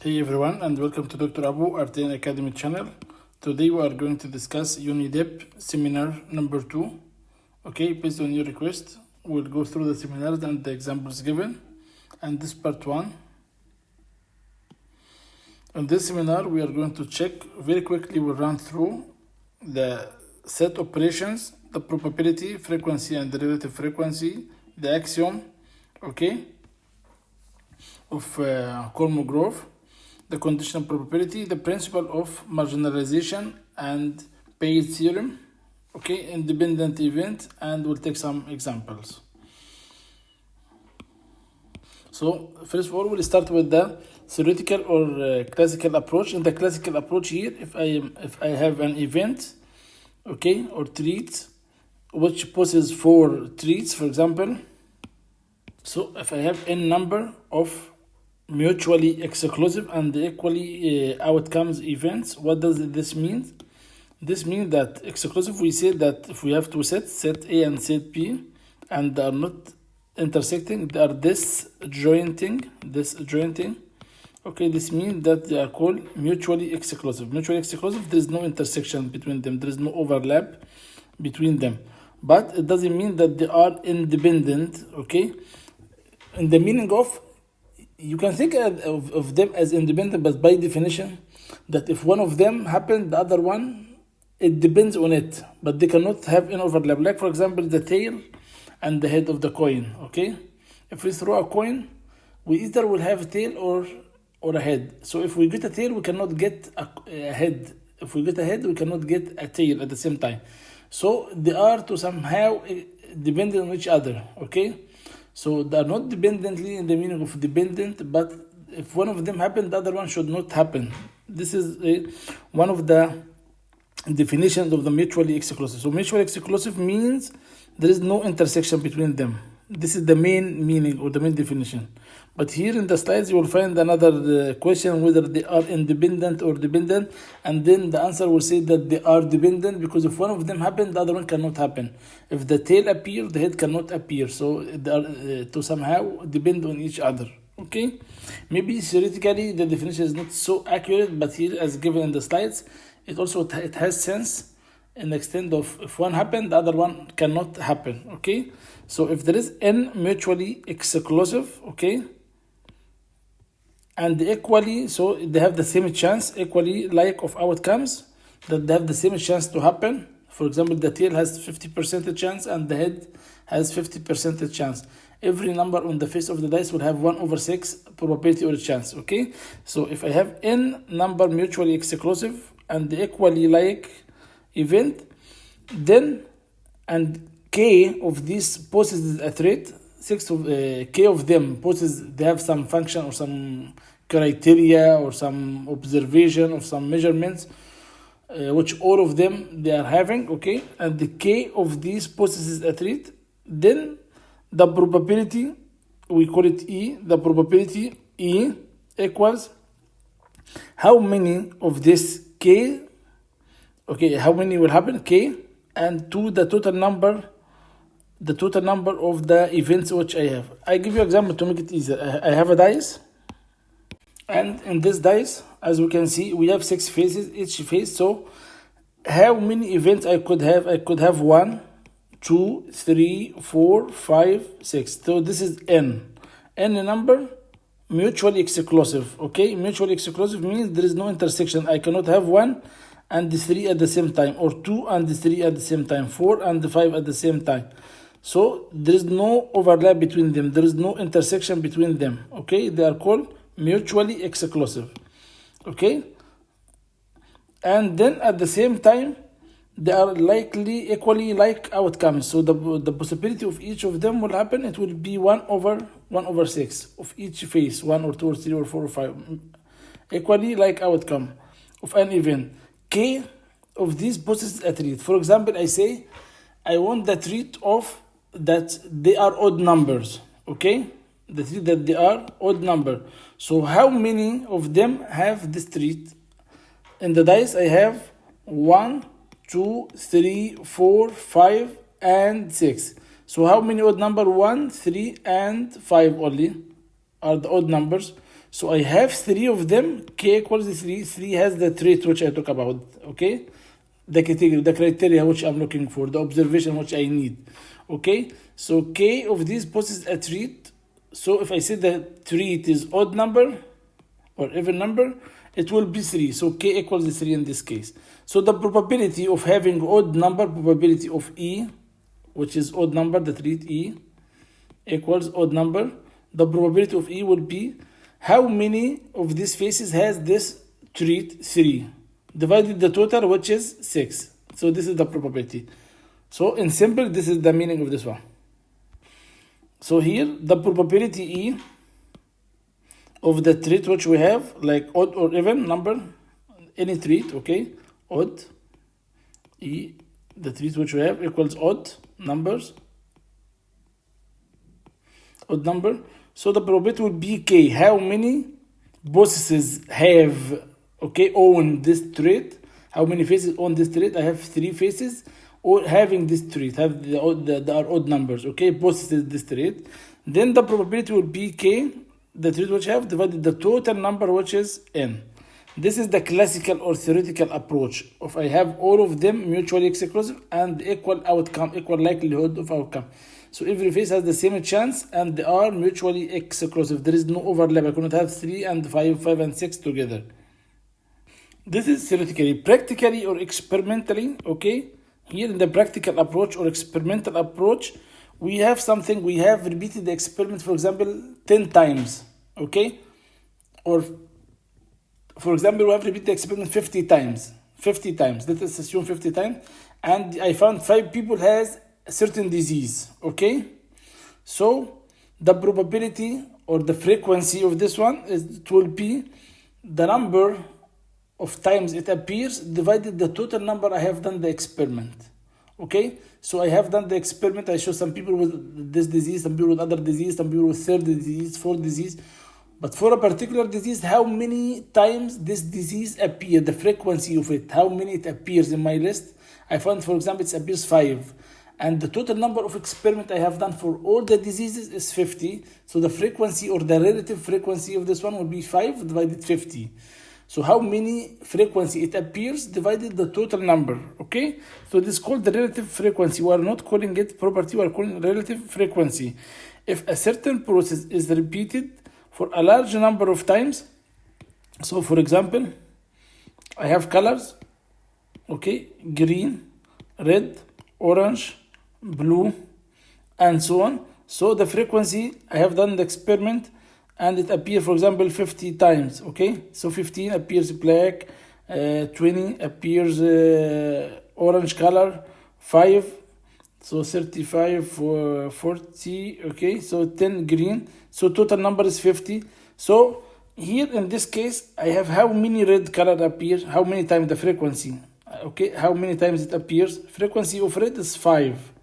Hey everyone, and welcome to Dr. Abu RTN Academy channel. Today we are going to discuss UniDeb seminar number 2. Okay, based on your request, we'll go through the seminars and the examples given. And this part 1. In this seminar, we are going to check very quickly. We'll run through the set operations, the probability, frequency, and the relative frequency, the axiom, okay, of Kolmogorov, the conditional probability, the principle of marginalization and Bayes theorem, okay, independent event, and we'll take some examples. So first of all, we'll start with the theoretical or classical approach. In the classical approach here, if I have an event, okay, or treat, which possesses 4 treats, for example. So if I have n number of mutually exclusive and equally outcomes events, what does this mean? This means that exclusive, we say that if we have two sets, set A and set B, and they are not intersecting, they are disjointing. Okay, this means that they are called mutually exclusive. Mutually exclusive, there is no intersection between them, there is no overlap between them. But it doesn't mean that they are independent, okay? In the meaning of, you can think of them as independent, but by definition, that if one of them happened, the other one, it depends on it, but they cannot have an overlap. Like, for example, the tail and the head of the coin, okay? If we throw a coin, we either will have a tail or a head. So if we get a tail, we cannot get a head. If we get a head, we cannot get a tail at the same time. So they are to somehow dependent on each other, okay? So they are not dependently in the meaning of dependent, but if one of them happened, the other one should not happen. This is one of the definitions of the mutually exclusive. So mutually exclusive means there is no intersection between them. This is the main meaning or the main definition. But here in the slides, you will find another question whether they are independent or dependent, and then the answer will say that they are dependent, because if one of them happened, the other one cannot happen. If the tail appears, the head cannot appear. So they are to somehow depend on each other. Okay, maybe theoretically the definition is not so accurate, but here, as given in the slides, it has sense in the extent of if one happened, the other one cannot happen. Okay, so if there is n mutually exclusive, okay, and equally, so they have the same chance, equally like of outcomes, that they have the same chance to happen. For example, the tail has 50% chance and the head has 50% chance. Every number on the face of the dice will have 1/6 probability or chance, okay? So if I have n number mutually exclusive and equally like event, then, and k of these possesses a trait, k of them possesses, they have some function or some criteria or some observation or some measurements, which all of them they are having, okay? And the k of these possesses a trait, then the probability, we call it E, the probability E equals how many of this k, okay, how many will happen, k, and to the total number of the events which I have. I give you an example to make it easier. I have a dice, and in this dice, as we can see, we have 6 faces, each face. So how many events I could have? I could have 1, 2, 3, 4, 5, 6. So this is n number mutually exclusive, okay? Mutually exclusive means there is no intersection. I cannot have 1 and 3 at the same time, or 2 and 3 at the same time, 4 and 5 at the same time. So there is no overlap between them, there is no intersection between them, okay? They are called mutually exclusive, okay? And then at the same time, they are likely equally like outcomes. So the possibility of each of them will happen, it will be 1/6 of each phase, 1 or 2 or 3 or 4 or 5, equally like outcome of an event. K of these possesses a trait. For example, I say I want the trait of that they are odd numbers, okay? The trait that they are odd number. So how many of them have this trait? In the dice, I have 1, 2, 3, 4, 5, and 6. So how many odd number? 1, 3, and 5 only are the odd numbers. So I have 3 of them, k equals 3. 3 has the trait which I talk about, okay? The category, the criteria which I'm looking for, the observation which I need, okay? So k of these possesses a trait. So if I say the trait is odd number or even number, it will be 3. So k equals 3 in this case. So the probability of having odd number, probability of E, which is odd number, the trait E, equals odd number. The probability of E will be how many of these faces has this trait 3, divided the total, which is 6. So this is the probability. So in simple, this is the meaning of this one. So here, the probability E of the trait which we have, like odd or even number, any trait, okay, odd, E, the trait which we have equals odd numbers, odd number. So the probability would be k, how many possesses have, okay, own this trait, how many faces own this trait. I have 3 faces or having this trait, have the are odd numbers, okay, possesses this trait. Then the probability would be k, the trait which I have, divided the total number, which is n. This is the classical or theoretical approach of I have all of them mutually exclusive and equal outcome, equal likelihood of outcome. So every face has the same chance and they are mutually exclusive. There is no overlap. I cannot have 3 and 5, 5 and 6 together. This is theoretically. Practically or experimentally, okay, here in the practical approach or experimental approach, we have something, we have repeated the experiment, for example, 10 times, okay? Or, for example, we have repeated the experiment 50 times. 50 times, let us assume 50 times. And I found 5 people has a certain disease, okay? So, the probability or the frequency of this one is, it will be the number of times it appears divided the total number I have done the experiment. Okay, so I have done the experiment. I show some people with this disease, some people with other disease, some people with third disease, fourth disease. But for a particular disease, how many times this disease appears, the frequency of it, how many it appears in my list. I found, for example, it appears 5. And the total number of experiment I have done for all the diseases is 50. So the frequency or the relative frequency of this one will be 5 divided 50. So how many frequency it appears divided the total number, okay? So this is called the relative frequency. We are not calling it property, we are calling it relative frequency. If a certain process is repeated for a large number of times, so for example, I have colors, okay, green, red, orange, blue, and so on. So the frequency, I have done the experiment, and it appears, for example, 50 times, okay? So 15 appears black, 20 appears orange color, 5, so 35, 40, okay? So 10 green, so total number is 50. So here in this case, I have how many red color appears, how many times the frequency, okay? How many times it appears, frequency of red is 5.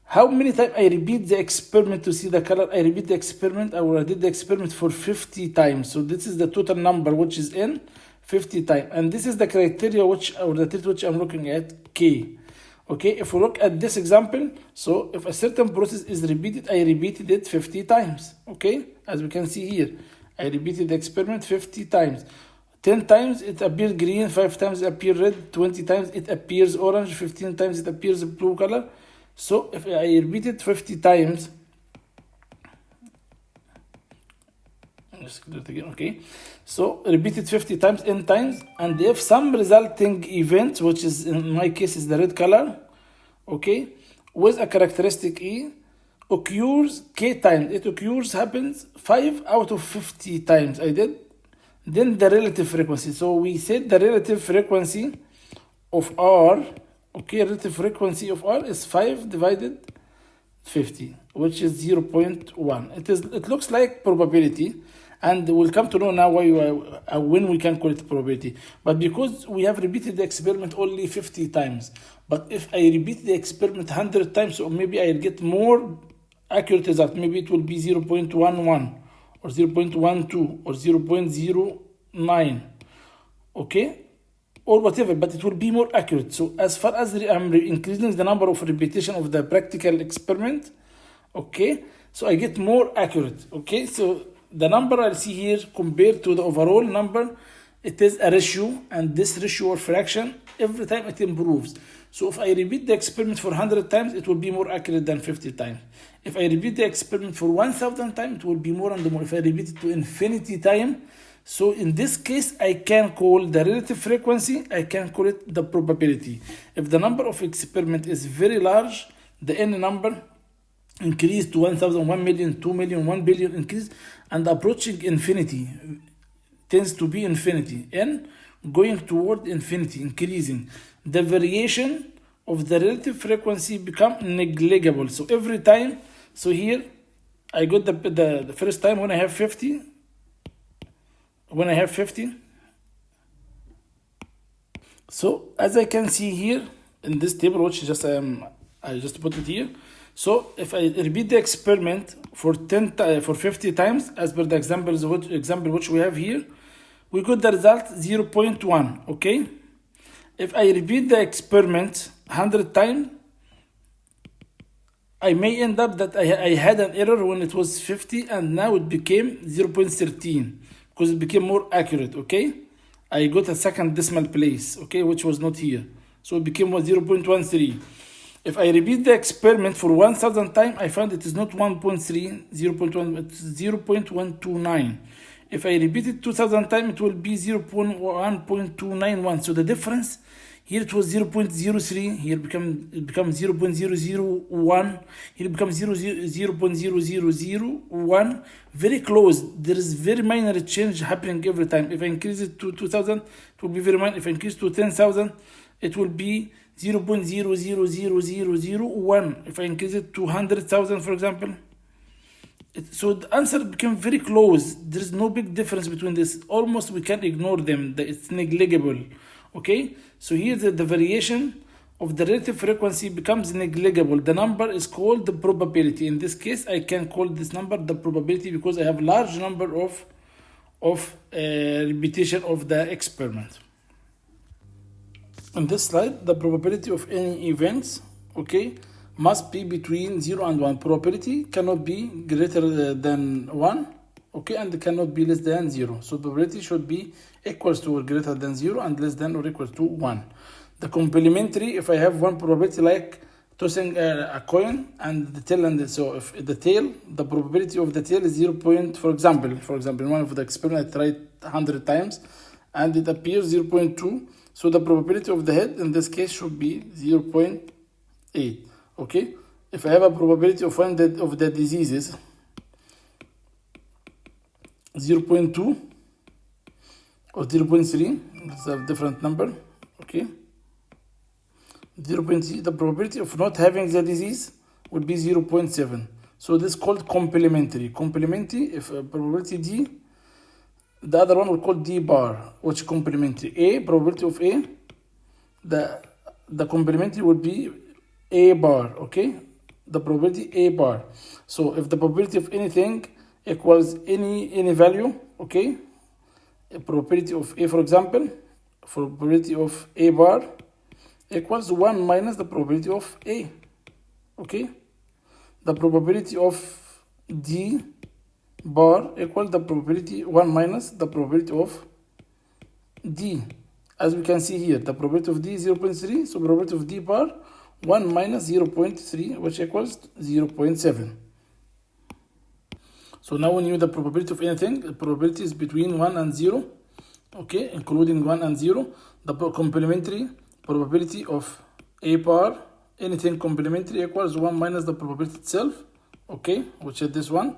How many times I repeat the experiment to see the color? I repeat the experiment, I did the experiment for 50 times. So this is the total number which is in 50 times. And this is the criteria which, or the trait which I'm looking at, K. Okay, if we look at this example, so if a certain process is repeated, I repeated it 50 times. Okay, as we can see here, I repeated the experiment 50 times. 10 times it appears green, 5 times it appears red, 20 times it appears orange, 15 times it appears blue color. So if I repeat it 50 times, let's do it again, okay. So repeat it 50 times, n times, and if some resulting event, which is in my case is the red color, okay, with a characteristic E, occurs k times, it occurs, happens 5 out of 50 times I did, then the relative frequency. So we said the relative frequency of R, okay, relative frequency of R is 5 divided 50, which is 0.1. It looks like probability, and we'll come to know now why when we can call it probability. But because we have repeated the experiment only 50 times, but if I repeat the experiment 100 times, so maybe I'll get more accurate result. Maybe it will be 0.11 or 0.12 or 0.09, okay, or whatever, but it will be more accurate. So as far as I'm increasing the number of repetition of the practical experiment, okay, so I get more accurate, okay. So the number I see here compared to the overall number, it is a ratio, and this ratio or fraction, every time it improves. So if I repeat the experiment for 100 times, it will be more accurate than 50 times. If I repeat the experiment for 1000 times, it will be more and more. If I repeat it to infinity time, so in this case, I can call the relative frequency, I can call it the probability. If the number of experiment is very large, the n number increase to 1000, 1 million, 2 million, 1 billion increase, and approaching infinity tends to be infinity, n going toward infinity, increasing. The variation of the relative frequency become negligible. So every time, so here I got the first time when I have 50, so as I can see here in this table, which just I just put it here. So if I repeat the experiment for 50 times, as per the example which we have here, we got the result 0.1. Okay. If I repeat the experiment 100 times, I may end up that I had an error when it was 50, and now it became 0.13 because it became more accurate. Okay, I got a second decimal place, okay, which was not here, so it became 0.13. If I repeat the experiment for 1000 times, I found it is not 1.3, 0.1, it's 0.129. If I repeat it 2000 times, it will be 0.1.291. So the difference here, it was 0.03, here it becomes 0.001, here it becomes 0.0001, very close. There is very minor change happening every time. If I increase it to 2000, it will be very minor. If I increase to 10,000, it will be 0.000001. If I increase it to 100,000, for example, so the answer became very close. There is no big difference between this. Almost we can ignore them. It's negligible. Okay, so here the variation of the relative frequency becomes negligible. The number is called the probability. In this case, I can call this number the probability because I have large number of repetition of the experiment. On this slide, the probability of any events, okay, must be between 0 and 1. Probability cannot be greater than 1, okay, and cannot be less than 0. So probability should be equals to or greater than 0 and less than or equal to 1. The complementary, if I have one probability like tossing a coin and the tail, and so if the tail, the probability of the tail is 0. For example, in one of the experiments I tried 100 times and it appears 0.2. So the probability of the head in this case should be 0.8. Okay, if I have a probability of one of the diseases 0.2 or 0.3, it's a different number. Okay, 0.3, the probability of not having the disease would be 0.7. So this is called complementary. Complementary, if probability D, the other one we call D bar, which complementary. A, probability of A, the complementary would be A bar, okay? The probability A bar. So if the probability of anything equals any value, okay? A probability of A, for example, probability of A bar equals 1 minus the probability of A, okay? The probability of D bar equals the probability 1 minus the probability of D. As we can see here, the probability of D is 0.3, so probability of D bar 1 minus 0.3, which equals 0.7. So now we knew the probability of anything. The probability is between 1 and 0, okay, including 1 and 0. The complementary probability of A bar, anything complementary, equals 1 minus the probability itself, okay, which is this one.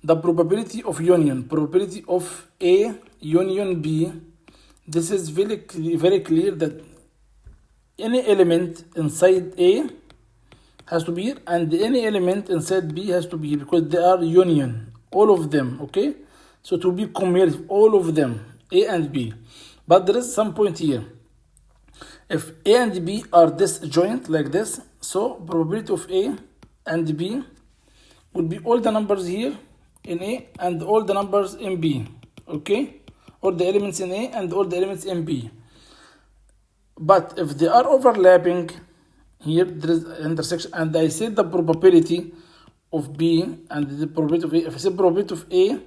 The probability of union, probability of A union B, this is very clear that any element inside A has to be here and any element inside B has to be here because they are union, all of them, okay? So it will be cumulative, all of them, A and B. But there is some point here. If A and B are disjoint like this, so probability of A and B would be all the numbers here in A and all the numbers in B, okay? All the elements in A and all the elements in B. But if they are overlapping, here there is intersection, and I said the probability of B and the probability of A. If I say probability of A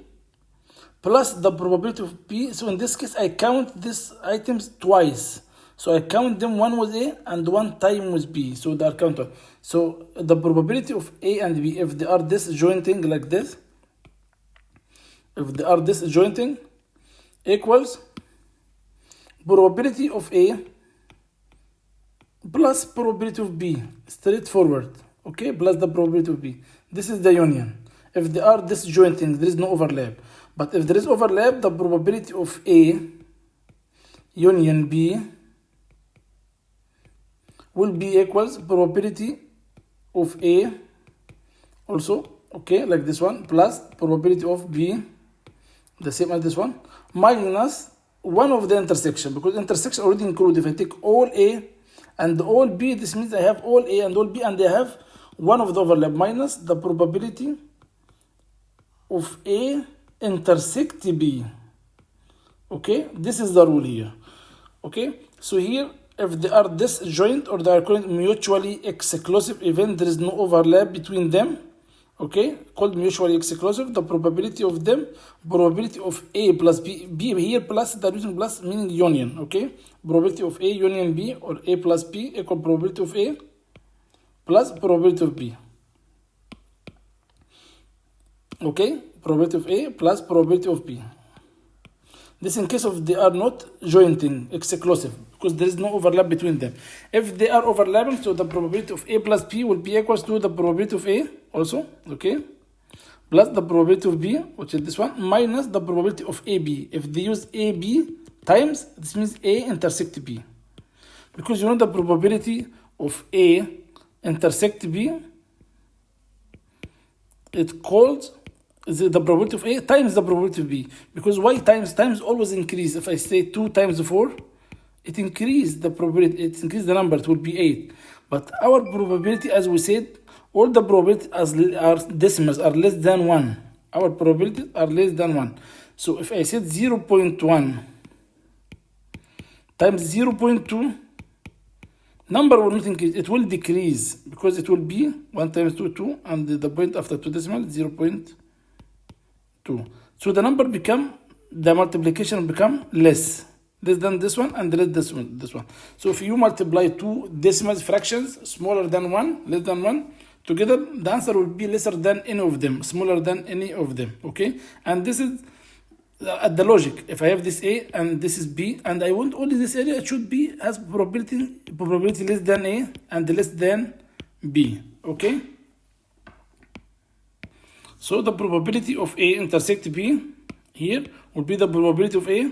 plus the probability of B. So in this case, I count these items twice. So I count them, one with A and one time with B. So they are counted. So the probability of A and B, if they are disjointing like this, if they are disjointing, equals probability of A plus probability of B, straightforward, okay, plus the probability of B. This is the union. If they are disjointing, there is no overlap. But if there is overlap, the probability of A union B will be equals probability of A also, okay, like this one, plus probability of B, the same as this one, minus one of the intersection, because intersection already include, if I take all A and all B, this means I have all A and all B, and I have one of the overlap, minus the probability of A intersect B. Okay, this is the rule here. Okay, so here, if they are disjoint or they are called mutually exclusive event, there is no overlap between them. Okay, called mutually exclusive, the probability of them, probability of A plus B, B here plus the reason plus meaning union. Okay, probability of A union B or A plus B equal probability of A plus probability of B. Okay, probability of A plus probability of B. This in case of they are not jointing, exclusive, because there is no overlap between them. If they are overlapping, so the probability of A plus B will be equals to the probability of A also, okay, plus the probability of B, which is this one, minus the probability of AB. If they use AB times, this means A intersect B. Because you know the probability of A intersect B, it called the probability of A times the probability of B. Because why times? Times always increase. If I say 2 times 4, it increases the probability, it increases the number, it will be 8. But our probability, as we said, all the probabilities are decimals, are less than 1. Our probabilities are less than 1. So if I said 0.1 times 0.2, number will not increase, it will decrease, because it will be 1 times 2, 2, and the point after 2 decimal, 0.2. So the number become, the multiplication become less than this one and less than this one. So if you multiply two decimal fractions smaller than 1, less than 1, together, the answer will be lesser than any of them, smaller than any of them, okay? And this is at the logic. If I have this A and this is B, and I want only this area, it should be has probability less than A and less than B, okay? So the probability of A intersect B here will be the probability of A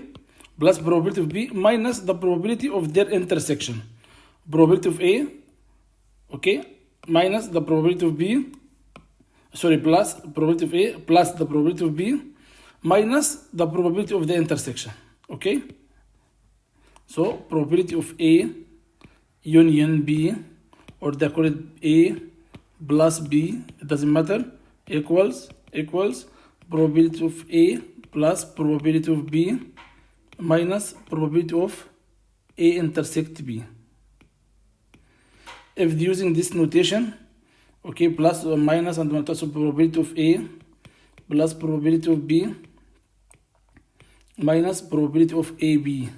plus probability of B minus the probability of their intersection. Probability of A, okay, minus the probability of B, plus probability of A plus the probability of B minus the probability of the intersection, okay? So probability of A union B, or they call it A plus B, it doesn't matter, equals probability of A plus probability of B minus probability of A intersect B. If using this notation, okay, plus or minus and multiplication of probability of A plus probability of B minus probability of AB.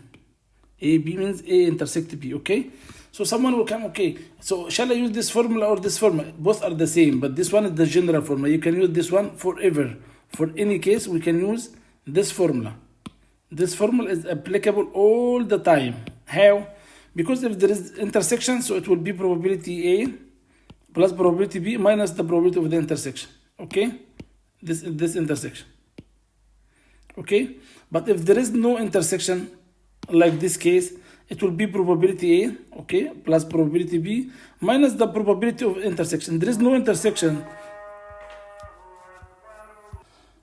AB means A intersect B, okay? So someone will come, okay, so shall I use this formula or this formula? Both are the same, but this one is the general formula. You can use this one forever. For any case, we can use this formula. This formula is applicable all the time. How? Because if there is intersection, so it will be probability A plus probability B minus the probability of the intersection, okay? This intersection, okay? But if there is no intersection, like this case, it will be probability A, okay, plus probability B minus the probability of intersection. There is no intersection.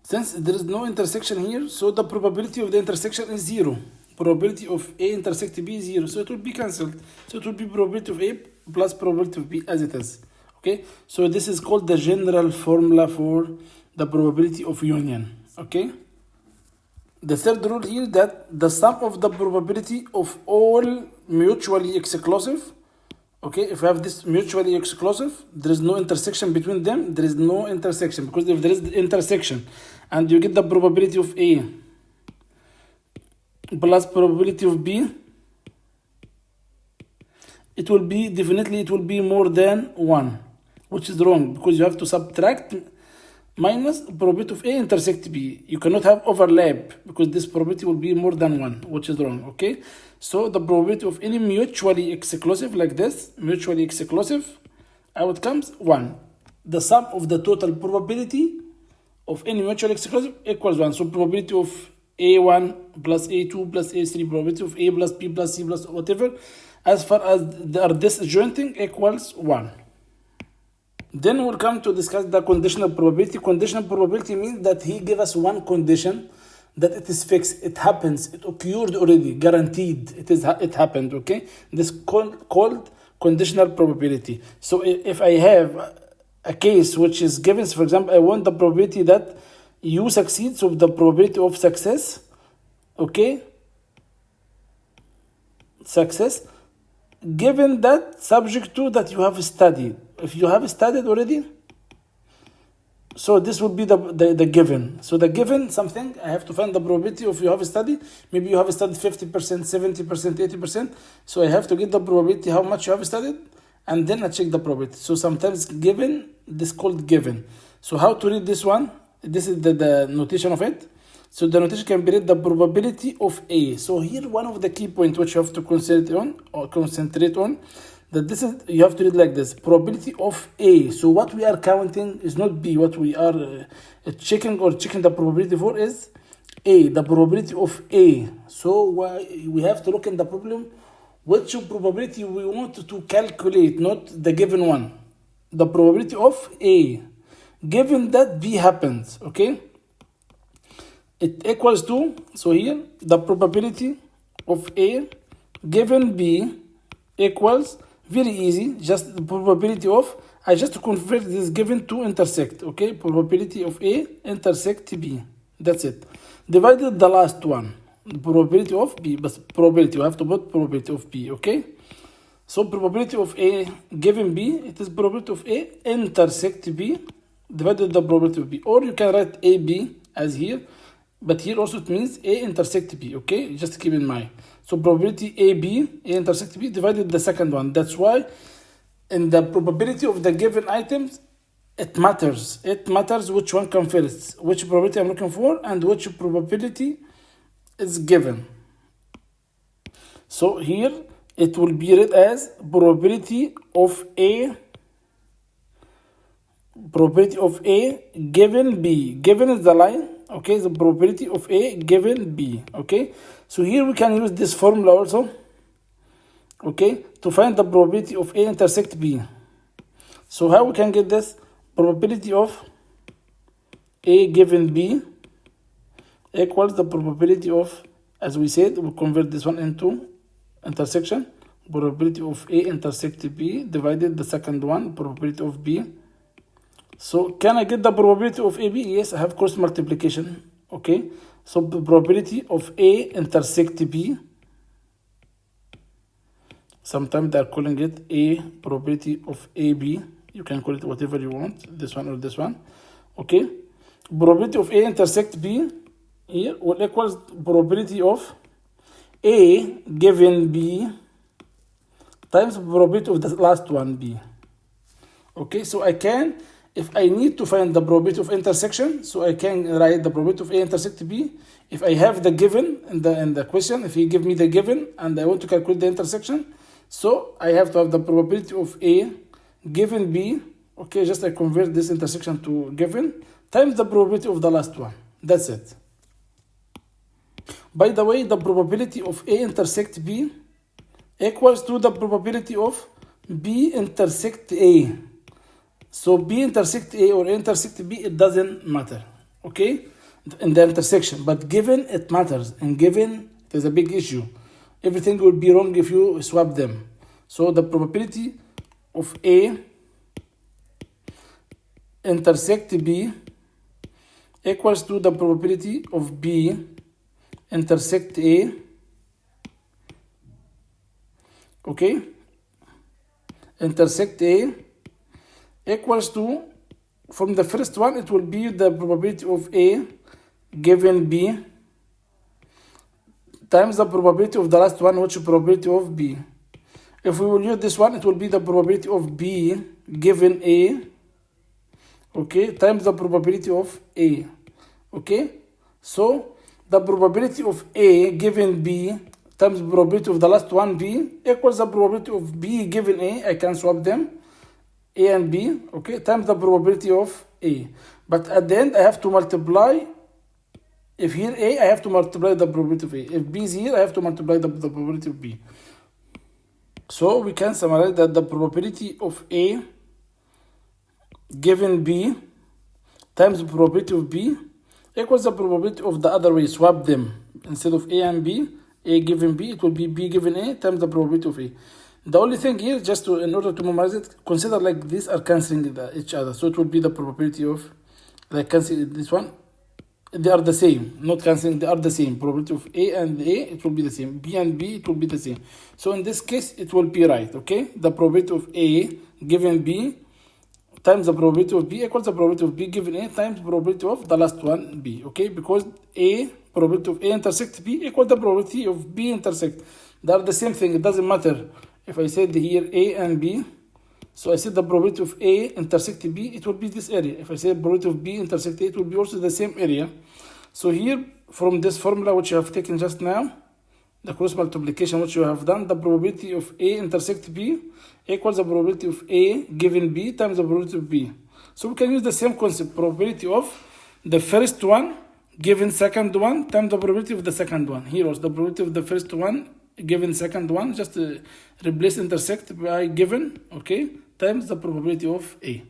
Since there is no intersection here, so the probability of the intersection is 0. Probability of A intersect B is 0, so it will be cancelled. So it will be probability of A plus probability of B as it is. Okay, so this is called the general formula for the probability of union. Okay. The third rule here, that the sum of the probability of all mutually exclusive, okay, if I have this mutually exclusive, there is no intersection between them, there is no intersection, because if there is intersection and you get the probability of A plus probability of B, it will be definitely more than 1, which is wrong because you have to subtract minus probability of A intersect B. You cannot have overlap because this probability will be more than 1, which is wrong. Okay, so the probability of any mutually exclusive like this, mutually exclusive outcomes 1. The sum of the total probability of any mutually exclusive equals 1. So probability of A1 plus A2 plus A3, probability of A plus B plus C plus whatever, as far as they are disjointing, equals 1. Then we'll come to discuss the conditional probability. Conditional probability means that he gave us one condition that it is fixed, it happens, it occurred already, guaranteed, it happened. Okay, this called conditional probability. So if I have a case which is given, for example, I want the probability that you succeed, so the probability of success, okay, success, given that subject to that you have studied. If you have studied already, so this would be the given. So the given something, I have to find the probability of you have studied. Maybe you have studied 50%, 70%, 80%. So I have to get the probability how much you have studied, and then I check the probability. So sometimes given, this called given. So how to read this one? This is the notation of it. So the notation can be read the probability of A. So here one of the key points which you have to concentrate on, that this is, you have to read like this, probability of A. So what we are counting is not B. What we are checking the probability for is A, the probability of A. So we have to look in the problem which probability we want to calculate, not the given one. The probability of A, given that B happens, okay? It equals to, so here, the probability of A given B equals, very easy, just the probability of, I just convert this given to intersect, okay? Probability of A intersect B, that's it. Divided the last one, the probability of B, but probability, you have to put probability of B, okay? So probability of A given B, it is probability of A intersect B, divided the probability of B. Or you can write AB as here, but here also it means A intersect B, okay? Just keep in mind. So probability AB, A intersect B, divided the second one. That's why in the probability of the given items, it matters. It matters which one comes first, which probability I'm looking for, and which probability is given. So here it will be read as probability of A given B. Given is the line, okay? The probability of A given B, okay? So here we can use this formula also, okay, to find the probability of A intersect B. So how we can get this? Probability of A given B equals the probability of, as we said, we convert this one into intersection, probability of A intersect B divided the second one, probability of B. So can I get the probability of AB? Yes, I have cross multiplication, okay? So the probability of A intersect B, sometimes they are calling it A probability of AB. You can call it whatever you want, this one or this one, okay? Probability of A intersect B here will equals probability of A given B times probability of the last one B, okay? So I can, if I need to find the probability of intersection, so I can write the probability of A intersect B. If I have the given in the question, if he give me the given and I want to calculate the intersection, so I have to have the probability of A given B, okay, just I convert this intersection to given, times the probability of the last one. That's it. By the way, the probability of A intersect B equals to the probability of B intersect A. So B intersect A or A intersect B, it doesn't matter, okay, in the intersection. But given, it matters. And given, there's a big issue. Everything will be wrong if you swap them. So the probability of A intersect B equals to the probability of B intersect A, okay, intersect A equals to, from the first one, it will be the probability of A given B times the probability of the last one, which is probability of B. If we will use this one, it will be the probability of B given A, okay, times the probability of A, okay? So the probability of A given B times the probability of the last one, B, equals the probability of B given A. I can swap them, A and B, okay, times the probability of A. But at the end, I have to multiply. If here A, I have to multiply the probability of A. If B is here, I have to multiply the probability of B. So we can summarize that the probability of A given B times the probability of B equals the probability of the other way. Swap them. Instead of A and B, A given B, it will be B given A times the probability of A. The only thing here, just to, in order to memorize it, consider like these are cancelling each other. So it will be the probability of, like cancel this one. They are the same, not cancelling, they are the same. Probability of A and A, it will be the same. B and B, it will be the same. So in this case, it will be right, okay? The probability of A given B times the probability of B equals the probability of B given A times the probability of the last one, B, okay? Because A, probability of A intersect B equals the probability of B intersect. They are the same thing, it doesn't matter. If I said here A and B, so I said the probability of A intersect B, it will be this area. If I say probability of B intersect A, it will be also the same area. So here, from this formula which you have taken just now, the cross multiplication which you have done, the probability of A intersect B equals the probability of A given B times the probability of B. So we can use the same concept, probability of the first one given second one times the probability of the second one. Here was the probability of the first one given second one, just replace intersect by given, okay, times the probability of A.